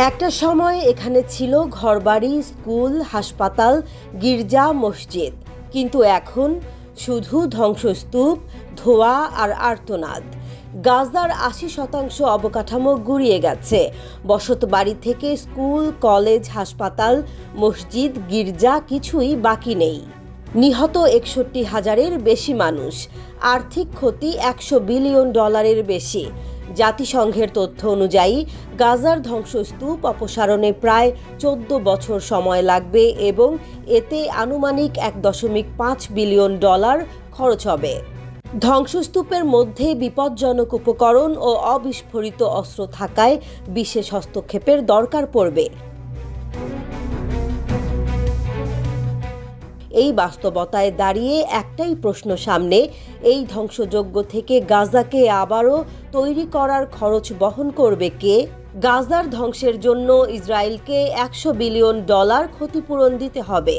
একটা সময় এখানে ছিল ঘরবাড়ি, স্কুল, হাসপাতাল, গির্জা, মসজিদ। কিন্তু এখন শুধু ধ্বংসস্তূপ, ধোঁয়া আর আর্তনাদ। গাজার ৮০% অবকাঠামো গুঁড়িয়ে গেছে। বসতবাড়ি থেকে স্কুল, কলেজ, হাসপাতাল, মসজিদ, গির্জা কিছুই বাকি নেই। নিহত ৬১,০০০-এর বেশি মানুষ। আর্থিক ক্ষতি $১০০ বিলিয়ন বেশি। জাতিসংঘের তথ্য অনুযায়ী গাজার ধ্বংসস্তূপ অপসারণে প্রায় ১৪ বছর সময় লাগবে এবং এতে আনুমানিক $১.৫ বিলিয়ন খরচ হবে। ধ্বংসস্তূপের মধ্যে বিপজ্জনক উপকরণ ও অবিস্ফোরিত অস্ত্র থাকায় বিশেষ হস্তক্ষেপের দরকার পড়বে। এই বাস্তবতায় দাঁড়িয়ে একটাই প্রশ্ন সামনে, এই ধ্বংসযজ্ঞ থেকে গাজাকে আবারও তৈরি করার খরচ বহন করবে কে? গাজার ধ্বংসের জন্য ইসরায়েলকে $১০০ বিলিয়ন ক্ষতিপূরণ দিতে হবে,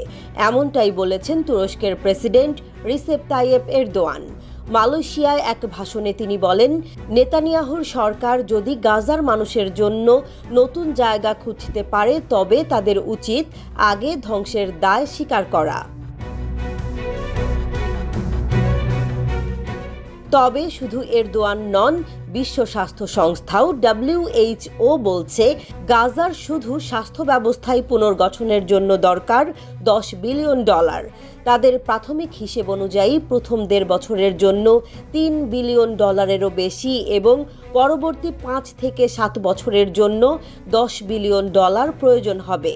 এমনটাই বলেছেন তুরস্কের প্রেসিডেন্ট রিসেপ তাইয়েপ এরদোয়ান। মালয়েশিয়ায় এক ভাষণে তিনি বলেন, নেতানিয়াহুর সরকার যদি গাজার মানুষের জন্য নতুন জায়গা খুঁজতে পারে তবে তাদের উচিত আগে ধ্বংসের দায় স্বীকার করা। তবে শুধু এরদোয়ান নন, বিশ্ব স্বাস্থ্য সংস্থাও WHO বলছে গাজার শুধু স্বাস্থ্য ব্যবস্থায় পুনর্গঠনের জন্য দরকার $১০ বিলিয়ন। তাদের প্রাথমিক হিসেব অনুযায়ী প্রথম ১.৫ বছরের জন্য $৩ বিলিয়ন বেশি এবং পরবর্তী ৫ থেকে ৭ বছরের জন্য $১০ বিলিয়ন প্রয়োজন হবে।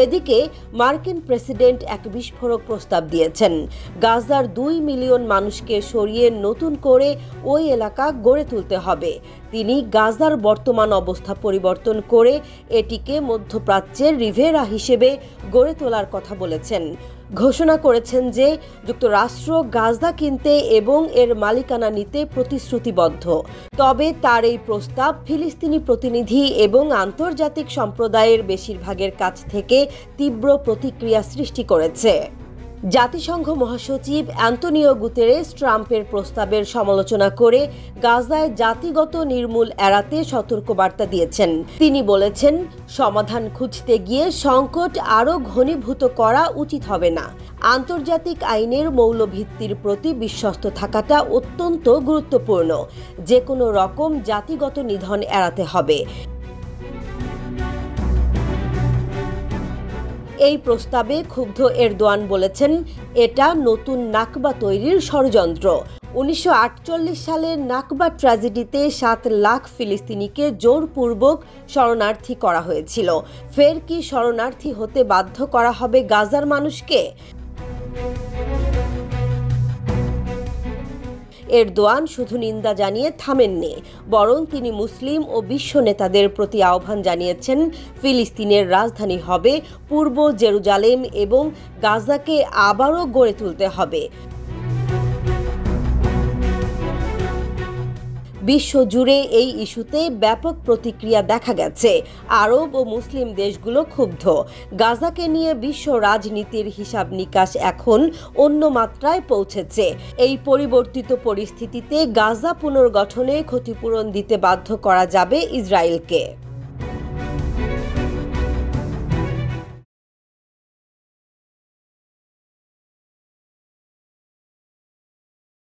এদিকে মার্কিন প্রেসিডেন্ট এক বিস্ফোরক প্রস্তাব দিয়েছেন। গাজার ২ মিলিয়ন মানুষকে সরিয়ে নতুন করে ওই এলাকা গড়ে তুলতে হবে। তিনি গাজার বর্তমান অবস্থা পরিবর্তন করে এটিকে মধ্যপ্রাচ্যের রিভেরা হিসেবে গড়ে তোলার কথা বলেছেন। ঘোষণা করেছেন যে যুক্তরাষ্ট্র গাজা কিনতে এবং এর মালিকানা নিতে প্রতিশ্রুতিবদ্ধ। তবে তার এই প্রস্তাব ফিলিস্তিনি প্রতিনিধি এবং আন্তর্জাতিক সম্প্রদায়ের বেশিরভাগের কাছ থেকে তীব্র প্রতিক্রিয়া সৃষ্টি করেছে। জাতিসংঘ মহাসচিব অ্যান্তোনিও গুতেরেস ট্রাম্পের প্রস্তাবের সমালোচনা করে গাজায় জাতিগত নির্মূল এড়াতে সতর্কবার্তা দিয়েছেন। তিনি বলেছেন, সমাধান খুঁজতে গিয়ে সংকট আরও ঘনীভূত করা উচিত হবে না। আন্তর্জাতিক আইনের মৌলভিত্তির প্রতি বিশ্বস্ত থাকাটা অত্যন্ত গুরুত্বপূর্ণ। যে কোনো রকম জাতিগত নিধন এড়াতে হবে। এই প্রস্তাবে ক্ষুব্ধ এরদোয়ান বলেছেন, এটা নতুন নাকবা তৈরির ষড়যন্ত্র। ১৯৪৮ সালের নাকবা ট্র্যাজেডিতে ৭ লাখ ফিলিস্তিনিকে জোরপূর্বক শরণার্থী করা হয়েছিল। ফের কি শরণার্থী হতে বাধ্য করা হবে গাজার মানুষকে? এরদোয়ান শুধু নিন্দা জানিয়ে থামেননি, বরং তিনি মুসলিম ও বিশ্ব নেতাদের প্রতি আহ্বান জানিয়েছেন ফিলিস্তিনের রাজধানী হবে পূর্ব জেরুজালেম এবং গাজাকে আবারও গড়ে তুলতে হবে। বিশ্বজুড়ে এই ইস্যুতে ব্যাপক প্রতিক্রিয়া দেখা গেছে। আরব ও মুসলিম দেশগুলো ক্ষুব্ধ। গাজাকে নিয়ে বিশ্ব রাজনীতির হিসাব নিকাশ এখন অন্য মাত্রায় পৌঁছেছে। এই পরিবর্তিত পরিস্থিতিতে গাজা পুনর্গঠনে ক্ষতিপূরণ দিতে বাধ্য করা যাবে ইসরায়েলকে।